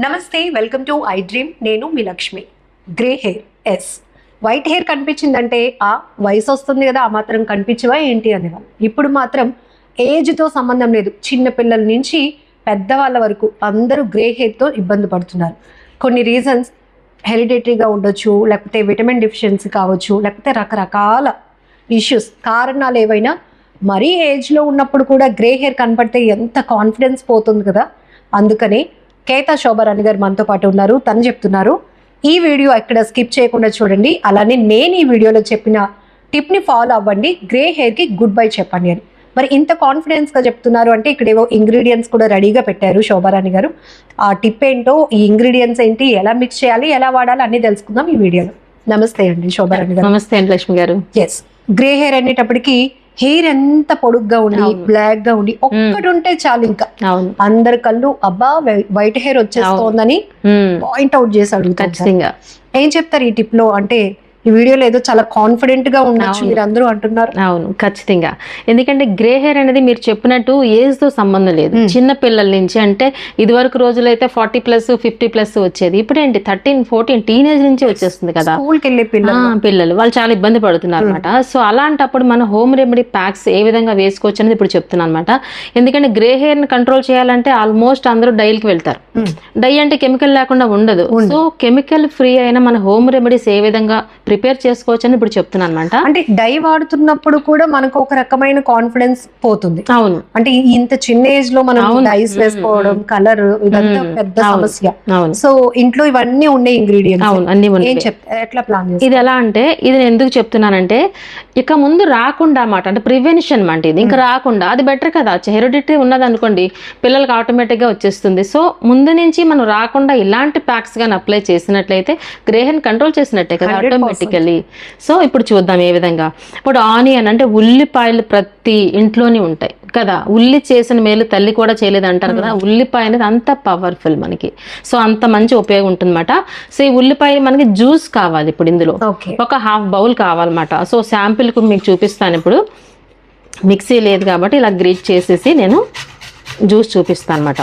నమస్తే, welcome to I dream. నేను మీ లక్ష్మి. గ్రే హెయిర్ ఎస్, వైట్ హెయిర్ కనిపించిందంటే ఆ వయసు వస్తుంది కదా, ఆ మాత్రం కనిపించవా ఏంటి అనేవాళ్ళు. ఇప్పుడు మాత్రం ఏజ్తో సంబంధం లేదు, చిన్న పిల్లల నుంచి పెద్దవాళ్ళ వరకు అందరూ గ్రే హెయిర్తో ఇబ్బంది పడుతున్నారు. కొన్ని రీజన్స్ హెరిడిటరీగా ఉండొచ్చు, లేకపోతే విటమిన్ డిఫిషియన్సీ కావచ్చు, లేకపోతే రకరకాల ఇష్యూస్, కారణాలు ఏవైనా. మరీ ఏజ్లో ఉన్నప్పుడు కూడా గ్రే హెయిర్ కనపడితే ఎంత కాన్ఫిడెన్స్ పోతుంది కదా. అందుకనే కేతా శోభారాణి గారు మనతో పాటు ఉన్నారు. తను చెప్తున్నారు, ఈ వీడియో ఎక్కడ స్కిప్ చేయకుండా చూడండి. అలానే నేను ఈ వీడియోలో చెప్పిన టిప్ని ఫాలో అవ్వండి, గ్రే హెయిర్కి గుడ్ బై చెప్పండి అని. మరి ఇంత కాన్ఫిడెన్స్గా చెప్తున్నారు అంటే ఇక్కడ ఏవో ఇంగ్రీడియంట్స్ కూడా రెడీగా పెట్టారు శోభారాణి గారు. ఆ టిప్ ఏంటో, ఈ ఇంగ్రీడియంట్స్ ఏంటి, ఎలా మిక్స్ చేయాలి, ఎలా వాడాలి అన్ని తెలుసుకుందాం ఈ వీడియోలో. నమస్తే అండి శోభారాణి గారు. నమస్తే అండి లక్ష్మి గారు. ఎస్, గ్రే హెయిర్ అనేటప్పటికి హెయిర్ ఎంత పొడుగ్గా ఉండి బ్లాక్ గా ఉండి ఒక్కటి ఉంటే చాలు, ఇంకా అందరి కళ్ళు అబ్బా వైట్ హెయిర్ వచ్చేస్తోందని పాయింట్ అవుట్ చేసి అడుగుతారు. ఏం చెప్తారు ఈ టిప్ లో? అంటే ఈ వీడియోలో ఏదో చాలా కాన్ఫిడెంట్ గా ఉండొచ్చు మీరు అందరూ అంటున్నారు. అవును, ఖచ్చితంగా. ఎందుకంటే గ్రే హెయిర్ అనేది మీరు చెప్పినట్టు ఏజ్ తో సంబంధం లేదు. చిన్న పిల్లల నుంచి, అంటే ఇది వరకు రోజులైతే 40+ 50+ వచ్చేది, ఇప్పుడు ఏంటి 13, 14 టీనేజ్ నుంచి వచ్చేస్తుంది కదా. స్కూల్కి వెళ్ళే పిల్లలు వాళ్ళు చాలా ఇబ్బంది పడుతున్నారు అనమాట. సో అలాంటప్పుడు మన హోమ్ రెమెడీ ప్యాక్స్ ఏ విధంగా వేసుకోవచ్చు అనేది ఇప్పుడు చెప్తున్నాను అనమాట. ఎందుకంటే గ్రే హెయిర్ ని కంట్రోల్ చేయాలంటే ఆల్మోస్ట్ అందరూ డైకి వెళ్తారు. డై అంటే కెమికల్ లేకుండా ఉండదు. సో కెమికల్ ఫ్రీ అయిన మన హోమ్ రెమెడీస్ ఏ విధంగా ప్రిపేర్ చేసుకోవచ్చు అని ఇప్పుడు చెప్తున్నాను అనమాట. అంటే డై వాడుతున్నప్పుడు కూడా మనకు ఒక రకమైన కాన్ఫిడెన్స్ పోతుంది. అవును, అంటే ఇంత చిన్న ఏజ్ లో మనం డైస్ వేసుకోవడం, కలర్, ఇదంతా పెద్ద సమస్య. సో ఇంట్లో ఇవన్నీ ఉండే ఇంగ్రీడియంట్స్. అవును, అన్ని ఎట్లా ప్లాన్? ఇది ఎలా అంటే, ఇది నేను ఎందుకు చెప్తున్నానంటే ఇక ముందు రాకుండా అన్నమాట, అంటే ప్రివెన్షన్ అంటే ఇది ఇంకా రాకుండా అది బెటర్ కదా. హెరిడిటరీ ఉన్నది అనుకోండి, పిల్లలకి ఆటోమేటిక్ గా వచ్చేస్తుంది. సో ముందు నుంచి మనం రాకుండా ఇలాంటి ప్యాక్స్ గాని అప్లై చేసినట్లయితే గ్రే హెయిర్ కంట్రోల్ చేసినట్టే కదా ఆటోమేటికల్లీ. సో ఇప్పుడు చూద్దాం ఏ విధంగా. ఇప్పుడు ఆనియన్ అంటే ఉల్లిపాయలు ప్రతి ఇంట్లోనే ఉంటాయి కదా. ఉల్లి చేసిన మేలు తల్లి కూడా చేయలేదు అంటారు కదా. ఉల్లిపాయ అనేది అంత పవర్ఫుల్ మనకి. సో అంత మంచి ఉపయోగం ఉంటుందన్నమాట. సో ఈ ఉల్లిపాయ మనకి జ్యూస్ కావాలి ఇప్పుడు ఇందులో ఒక 1/2 బౌల్ కావాలన్నమాట. సో శాంపిల్ కు మీకు చూపిస్తాను. ఇప్పుడు మిక్సీ లేదు కాబట్టి ఇలా గ్రీట్ చేసేసి నేను జ్యూస్ చూపిస్తాను అనమాట.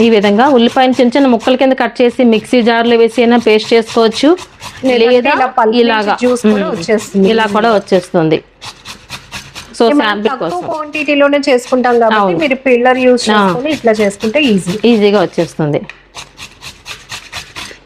ఈ విధంగా ఉల్లిపాయని చిన్న చిన్న ముక్కల కింద కట్ చేసి మిక్సీ జార్లో వేసి అయినా పేస్ట్ చేసుకోవచ్చు, లేదా ఇలాగా ఇలా కూడా వచ్చేస్తుంది. సో శాంపిల్ కోసం క్వాంటిటీలోనే చేసుకుంటాం కాబట్టి మీరు పిల్లర్ యూస్ చేసుకొని ఇట్లా చేసుకుంటే ఈజీగా వచ్చేస్తుంది.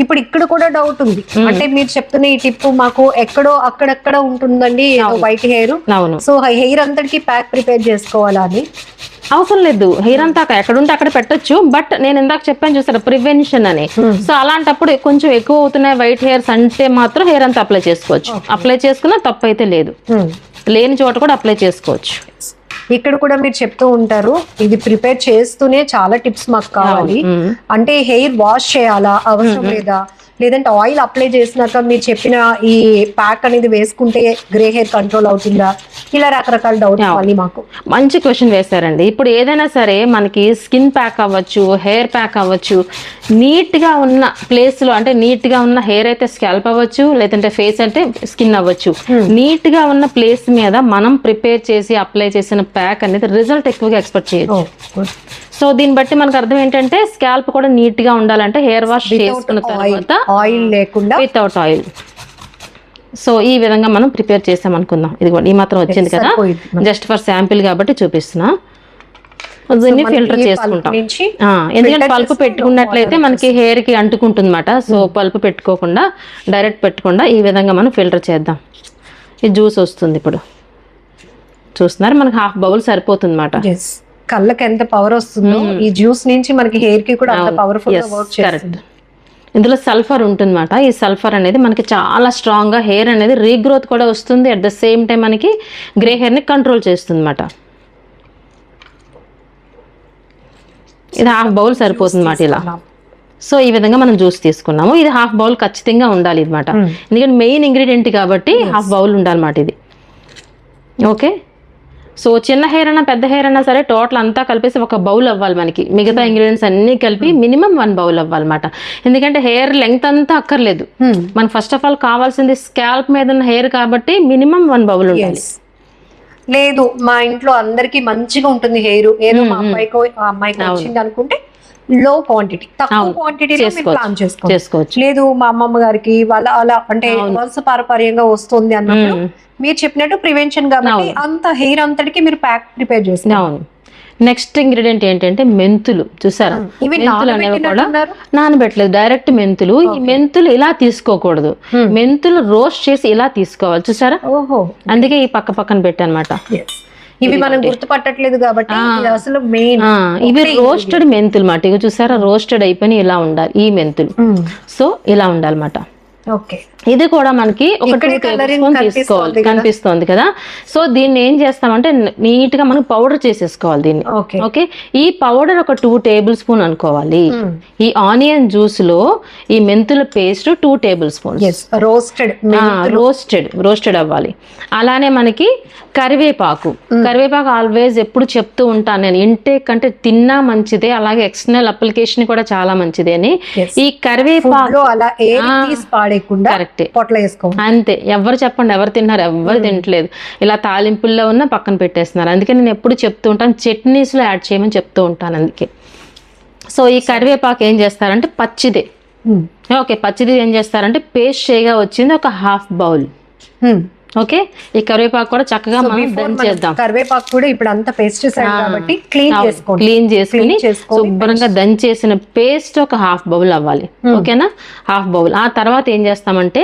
ఇప్పుడు ఇక్కడ కూడా డౌట్ ఉంది, అంటే మీరు చెప్తున్న ఈ టిప్ మాకు ఎక్కడో అక్కడక్కడ ఉంటుందండి వైట్ హెయిర్. సో హెయిర్ అంతటికి ప్యాక్ ప్రిపేర్ చేసుకోవాలా అని అవసరం లేదు. హెయిర్ అంతా ఎక్కడుంటే అక్కడ పెట్టొచ్చు. బట్ నేను ఇందాక చెప్పాను చూసారా, ప్రివెన్షన్ అని. సో అలాంటప్పుడు కొంచెం ఎక్కువ అవుతున్నాయి వైట్ హెయిర్స్ అంటే మాత్రం హెయిర్ అంతా అప్లై చేసుకోవచ్చు. అప్లై చేసుకున్నా తప్పు అయితే లేదు, లేని చోట కూడా అప్లై చేసుకోవచ్చు. ఇక్కడ కూడా మీరు చెప్తూ ఉంటారు, ఇది ప్రిపేర్ చేస్తూనే చాలా టిప్స్ మాకు కావాలి. అంటే హెయిర్ వాష్ చేయాలా, అవసరం లేదా, లేదంటే ఆయిల్ అప్లై చేసినాక మీరు చెప్పిన ఈ ప్యాక్ అనేది వేసుకుంటే గ్రే హెయిర్ కంట్రోల్ అవుతుందా, ఇలా రకరకాల డౌట్స్ మళ్ళీ మాకు. మంచి క్వశ్చన్ వేశారండి. ఇప్పుడు ఏదైనా సరే మనకి స్కిన్ ప్యాక్ అవ్వచ్చు, హెయిర్ ప్యాక్ అవ్వచ్చు, నీట్ గా ఉన్న ప్లేస్ లో, అంటే నీట్ గా ఉన్న హెయిర్ అయితే స్కాల్ప్ అవ్వచ్చు, లేదంటే ఫేస్ అంటే స్కిన్ అవ్వచ్చు, నీట్ గా ఉన్న ప్లేస్ మీద మనం ప్రిపేర్ చేసి అప్లై చేసిన ప్యాక్ అనేది రిజల్ట్ ఎక్కువగా ఎక్స్పెక్ట్ చేయొచ్చు. సో దీన్ని బట్టి మనకు అర్థం ఏంటంటే స్కాల్ప్ కూడా నీట్ గా ఉండాలంటే హెయిర్ వాష్ చేసుకున్న తర్వాత ఆయిల్ లేకుండా, వితౌట్ ఆయిల్. సో ఈ విధంగా మనం ప్రిపేర్ చేసాం అనుకుందాం. ఇది కూడా ఈ మాత్రం వచ్చింది కదా, జస్ట్ ఫర్ శాంపిల్ కాబట్టి చూపిస్తున్నా. దీన్ని ఫిల్టర్ చేసుకుంటాం. ఎందుకంటే పల్పు పెట్టుకున్నట్లయితే మనకి హెయిర్ కి అంటుకుంటుంది అన్నమాట. సో పల్పు పెట్టుకోకుండా, డైరెక్ట్ పెట్టకుండా ఈ విధంగా మనం ఫిల్టర్ చేద్దాం. ఈ జ్యూస్ వస్తుంది ఇప్పుడు చూస్తున్నారు, మనకి 1/2 బౌల్ సరిపోతుంది అన్నమాట. కళ్ళకి ఎంత పవర్ వస్తుందో ఈ జ్యూస్ నుంచి మనకి హెయిర్ కి కూడా అంత పవర్ఫుల్ గా వర్క్ చేస్తుంది. ఇందులో సల్ఫర్ ఉంటుందన్నమాట. ఈ సల్ఫర్ అనేది మనకి చాలా స్ట్రాంగ్ గా హెయిర్ అనేది రీగ్రోత్ కూడా వస్తుంది. అట్ ద సేమ్ టైం మనకి గ్రే హెయిర్ ని కంట్రోల్ చేస్తుంది అన్నమాట. ఇది 1/2 బౌల్ సరిపోతుంది అన్నమాట ఇలా. సో ఈ విధంగా మనం జ్యూస్ తీసుకున్నాము. ఇది 1/2 బౌల్ ఖచ్చితంగా ఉండాలి అన్నమాట. ఎందుకంటే మెయిన్ ఇంగ్రీడియంట్ కాబట్టి 1/2 బౌల్ ఉండాలన్నమాట ఇది. ఓకే, సో చిన్న హెయిర్ అయినా పెద్ద హెయిర్ అయినా సరే టోటల్ అంతా కలిపేసి 1 బౌల్ అవ్వాలి మనకి. మిగతా ఇంగ్రీడియంట్స్ అన్ని కలిపి మినిమం 1 బౌల్ అవ్వాలన్నమాట. ఎందుకంటే హెయిర్ లెంగ్త్ అంతా అక్కర్లేదు, మనకు ఫస్ట్ ఆఫ్ ఆల్ కావాల్సింది స్కాల్ప్ మీద ఉన్న హెయిర్ కాబట్టి మినిమం 1 బౌల్ ఉండాలి. లేదు మా ఇంట్లో అందరికి మంచిగా ఉంటుంది హెయిర్, ఏదో మా అబ్బాయికో ఆ అమ్మాయికి వచ్చింది అనుకుంటే లో క్వాంటిటీ, తక్కువ క్వాంటిటీలో మీరు ప్లాన్ చేసుకోవచ్చు. లేదు మా అమ్మమ్మ గారికి వాళ్ళ అలా అంటే వంశపారపర్యంగా వస్తుంది అన్నప్పుడు మీరు చెప్పినట్టు ప్రివెన్షన్ కాబట్టి అంత హెయిర్ అంతటికి మీరు ప్యాక్ ప్రిపేర్ చేస్తారు. అవును. నెక్స్ట్ ఇంగ్రీడియంట్ ఏంటంటే మెంతులు. చూసారా, ఇవి మెంతులు అనేవి కూడా నానబెట్టలేదు, డైరెక్ట్ మెంతులు. ఈ మెంతులు ఇలా తీసుకోకూడదు, మెంతులు రోస్ట్ చేసి ఇలా తీసుకోవాలి. చూసారా, ఓహో, అందుకే ఈ పక్కన పెట్టానమాట. ఇవి మనం గుర్తుపట్టట్లేదు కాబట్టి ఇది అసలు మెయిన్. ఇవి రోస్టెడ్ మెంతులు మాట. ఇవి చూసారా, రోస్టెడ్ అయిపోయి ఇలా ఉండాలి ఈ మెంతులు. సో ఇలా ఉండాలన్నమాట. ఓకే, ఇది కూడా మనకి ఒక 2 టేబుల్ స్పూన్ తీసుకోవాలి, కనిపిస్తుంది కదా. సో దీన్ని ఏం చేస్తామంటే నీట్ గా మనం పౌడర్ చేసేసుకోవాలి దీన్ని. ఓకే, ఈ పౌడర్ ఒక 2 టేబుల్ స్పూన్ అనుకోవాలి. ఈ ఆనియన్ జ్యూస్ లో ఈ మెంతుల పేస్ట్ 2 టేబుల్ స్పూన్స్ రోస్టెడ్ అవ్వాలి. అలానే మనకి కరివేపాకు ఆల్వేస్ ఎప్పుడు చెప్తూ ఉంటాను నేను, ఇంటేక్ అంటే తిన్నా మంచిదే, అలాగే ఎక్స్టర్నల్ అప్లికేషన్ కూడా చాలా మంచిదే అని. ఈ కరివేపాకు కరెక్ట్ పొట్ల వేసుకోవాలి అంతే. ఎవరు చెప్పండి, ఎవరు తిన్నారు? ఎవరు తినట్లేదు. ఇలా తాలింపుల్లో ఉన్న పక్కన పెట్టేస్తున్నారు. అందుకే నేను ఎప్పుడు చెప్తూ ఉంటాను, చట్నీస్ లో యాడ్ చేయమని చెప్తూ ఉంటాను. అందుకే సో ఈ కరివేపాకు ఏం చేస్తారంటే పచ్చిదే. ఓకే, పచ్చిది ఏం చేస్తారంటే పేస్ట్ చేయగా వచ్చింది ఒక 1/2 బౌల్. ఓకే, ఈ కరివేపాకు కూడా చక్కగా మనం దంచేద్దాం. కరివేపాకు కూడా ఇప్పుడు అంతా పెస్టిసైడ్ కాబట్టి క్లీన్ చేసుకుని శుభ్రంగా దంచేసిన పేస్ట్ ఒక 1/2 బౌల్ అవ్వాలి. ఓకేనా, 1/2 బౌల్. ఆ తర్వాత ఏం చేస్తామంటే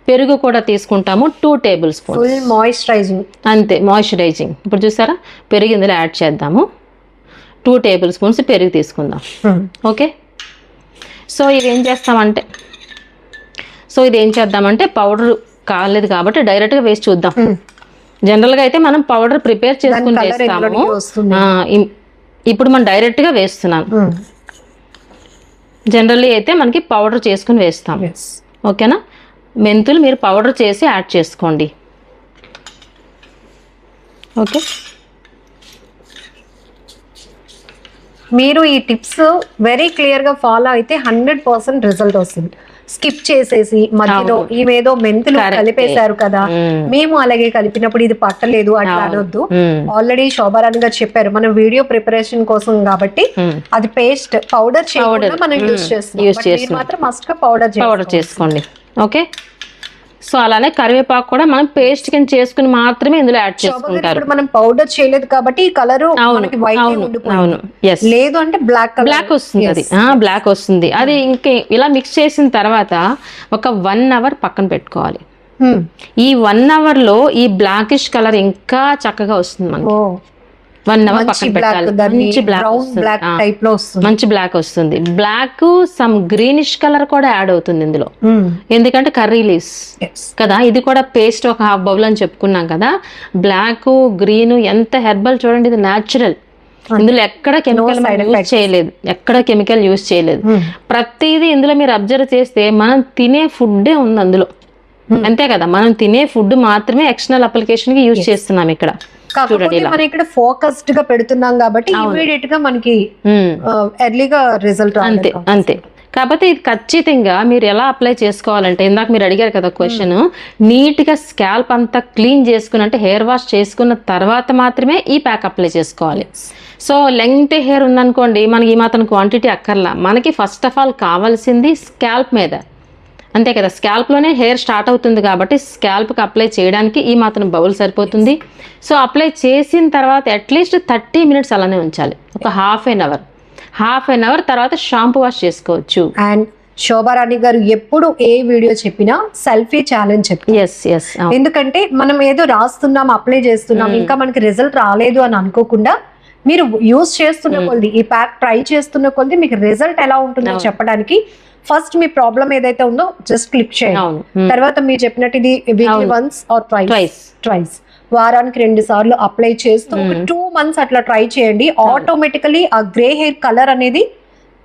పెరుగు కూడా తీసుకుంటాము 2 టేబుల్ స్పూన్స్. మాయిశ్చరైజింగ్ అంతే, మాయిశ్చరైజింగ్. ఇప్పుడు చూసారా, పెరుగు ఇందులో యాడ్ చేద్దాము. 2 టేబుల్ స్పూన్స్ పెరుగు తీసుకుందాం. ఓకే, సో ఇది ఏం చేద్దామంటే పౌడర్ కాలేదు కాబట్టి డైరెక్ట్ గా వేసి చూద్దాం. జనరల్ గా అయితే మనం పౌడర్ ప్రిపేర్ చేసుకుని వేస్తాము. ఇప్పుడు మనం డైరెక్ట్ గా వేస్తున్నాను. జనరల్లీ అయితే మనకి పౌడర్ చేసుకుని వేస్తాం. ఓకేనా, మెంతులు మీరు పౌడర్ చేసి యాడ్ చేసుకోండి. ఓకే, మీరు ఈ టిప్స్ వెరీ క్లియర్ గా ఫాలో అయితే 100% రిజల్ట్ వస్తుంది. స్కిప్ చేసేసి మధ్యలో ఈమెదో మెంతులు కలిపేశారు కదా, మేము అలాగే కలిపినప్పుడు ఇది పట్టలేదు అట్లా అనొద్దు. ఆల్రెడీ శోభారాణి గారు చెప్పారు, మనం వీడియో ప్రిపరేషన్ కోసం కాబట్టి అది పేస్ట్ పౌడర్ చేయకుండా మనం యూజ్ చేస్తాం. మాత్రం మస్ట్ గా పౌడర్ చేసుకోండి. ఓకే, సో అలానే కరివేపాకు కూడా మనం పేస్ట్ కింద చేసుకుని మాత్రమే ఇందులో యాడ్ చేసుకుంటారు. మనం పౌడర్ చేయలేదు కాబట్టి ఈ కలర్ లేదు అంటే బ్లాక్ వస్తుంది. అది బ్లాక్ వస్తుంది. అది ఇంకే ఇలా మిక్స్ చేసిన తర్వాత ఒక 1 అవర్ పక్కన పెట్టుకోవాలి. ఈ 1 అవర్ లో ఈ బ్లాకిష్ కలర్ ఇంకా చక్కగా వస్తుంది మనకి. 1 అవర్ పక్కన పెట్టాలి. మంచి బ్లాక్ వస్తుంది. బ్లాక్ సమ్ గ్రీనిష్ కలర్ కూడా యాడ్ అవుతుంది ఇందులో, ఎందుకంటే కర్రీ లీవ్స్ కదా. ఇది కూడా పేస్ట్ ఒక 1/2 బౌల్ అని చెప్పుకున్నాం కదా. బ్లాక్ గ్రీన్ ఎంత హెర్బల్ చూడండి, ఇది న్యాచురల్. ఇందులో ఎక్కడ కెమికల్ యూజ్ చేయలేదు. ప్రతిదీ ఇందులో మీరు అబ్జర్వ్ చేస్తే మనం తినే ఫుడ్డే ఉంది అందులో, అంతే కదా. మనం తినే ఫుడ్ మాత్రమే ఎక్స్టర్నల్ అప్లికేషన్ కి యూజ్ చేస్తున్నాం ఇక్కడ. మనం ఇక్కడ ఫోకస్డ్ గా పెడుతున్నాం కాబట్టి ఇమీడియట్ గా మనకి ఎర్లీగా రిజల్ట్ అంతే. కాకపోతే ఇది ఖచ్చితంగా మీరు ఎలా అప్లై చేసుకోవాలంటే, ఇందాక మీరు అడిగారు కదా క్వశ్చన్, నీట్ గా స్కాల్ప్ అంతా క్లీన్ చేసుకుని అంటే హెయిర్ వాష్ చేసుకున్న తర్వాత మాత్రమే ఈ ప్యాక్ అప్లై చేసుకోవాలి. సో లెంగ్త్ హెయిర్ ఉందనుకోండి, మనకి ఈ మాత్రం క్వాంటిటీ అక్కర్లా. మనకి ఫస్ట్ ఆఫ్ ఆల్ కావాల్సింది స్కాల్ప్ మీద, అంతే కదా. స్కాల్ప్లోనే హెయిర్ స్టార్ట్ అవుతుంది కాబట్టి స్కాల్ప్కి అప్లై చేయడానికి ఈ మాత్రం బౌల్ సరిపోతుంది. సో అప్లై చేసిన తర్వాత అట్లీస్ట్ 30 మినిట్స్ అలానే ఉంచాలి, ఒక హాఫ్ అన్ అవర్ తర్వాత షాంపూ వాష్ చేసుకోవచ్చు. అండ్ శోభారాణి గారు ఎప్పుడు ఏ వీడియో చెప్పినా సెల్ఫీ ఛాలెంజ్ చెప్పి, ఎందుకంటే మనం ఏదో రాస్తున్నాం, అప్లై చేస్తున్నాం, ఇంకా మనకి రిజల్ట్ రాలేదు అని అనుకోకుండా మీరు యూజ్ చేస్తున్న కొద్ది, ఈ ప్యాక్ ట్రై చేస్తున్న కొద్ది మీకు రిజల్ట్ ఎలా ఉంటుందో చెప్పడానికి ఫస్ట్ మీ ప్రాబ్లం ఏదైతే ఉందో జస్ట్ క్లిక్ చేయండి. తర్వాత మీరు చెప్పినట్టు ఇది వీక్లీ వన్స్ ఆర్ ట్వైస్ వారానికి 2 సార్లు అప్లై చేస్తూ 2 months అట్లా ట్రై చేయండి. ఆటోమేటికలీ ఆ గ్రే హెయిర్ కలర్ అనేది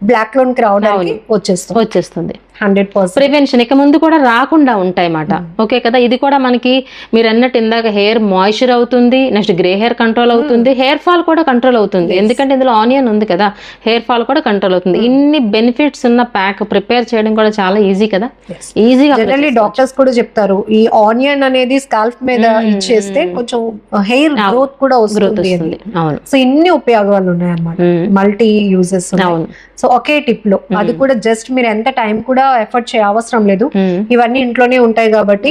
బ్లాక్ లోనికి రావడానికి వచ్చేస్తుంది. 100%. ప్రివెన్షన్ ఇక ముందు కూడా రాకుండా ఉంటాయి అన్నమాట. ఓకే కదా, ఇది కూడా మనకి మీరు అన్నట్టు ఇందాక హెయిర్ మాయిశ్చర్ అవుతుంది, నెక్స్ట్ గ్రే హెయిర్ కంట్రోల్ అవుతుంది, హెయిర్ ఫాల్ కూడా కంట్రోల్ అవుతుంది. ఎందుకంటే ఇందులో ఆనియన్ ఉంది కదా, హెయిర్ ఫాల్ కూడా కంట్రోల్ అవుతుంది. ఇన్ని బెనిఫిట్స్ ఉన్న ప్యాక్ ప్రిపేర్ చేయడం కూడా చాలా ఈజీ కదా, ఈజీగా. జనరల్లీ డాక్టర్స్ కూడా చెప్తారు ఈ ఆనియన్ అనేది స్కాల్ప్ మీద ఇచ్చేస్తే కొంచెం హెయిర్ గ్రోత్ కూడా వస్తుంది. అవును. సో ఇన్ని ఉపయోగాలు ఉన్నాయి అన్నమాట, మల్టీ యూజెస్. అవును. సో ఒకే టిప్ లో అది కూడా జస్ట్ మీరు ఎంత టైం కూడా ఎఫర్ట్ చేయ అవసరం లేదు, ఇవన్నీ ఇంట్లోనే ఉంటాయి కాబట్టి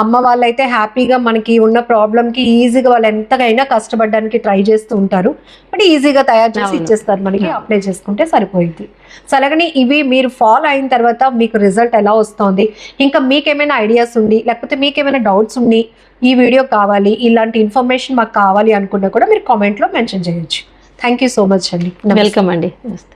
అమ్మ వాళ్ళైతే హ్యాపీగా మనకి ఉన్న ప్రాబ్లం కి ఈజీగా వాళ్ళు ఎంతకైనా కష్టపడడానికి ట్రై చేస్తూ ఉంటారు, బట్ ఈజీగా తయారు చేసి ఇచ్చేస్తారు మనకి, అప్లై చేసుకుంటే సరిపోయింది. సో అలాగని ఇవి మీరు ఫాలో అయిన తర్వాత మీకు రిజల్ట్ ఎలా వస్తుంది, ఇంకా మీకేమైనా ఐడియాస్ ఉండి లేకపోతే మీకేమైనా డౌట్స్ ఉండి ఈ వీడియో కావాలి, ఇలాంటి ఇన్ఫర్మేషన్ మాకు కావాలి అనుకున్నా కూడా మీరు కామెంట్ లో మెన్షన్ చేయొచ్చు. థ్యాంక్ యూ సో మచ్ అండి. వెల్కమ్ అండి. నమస్తే.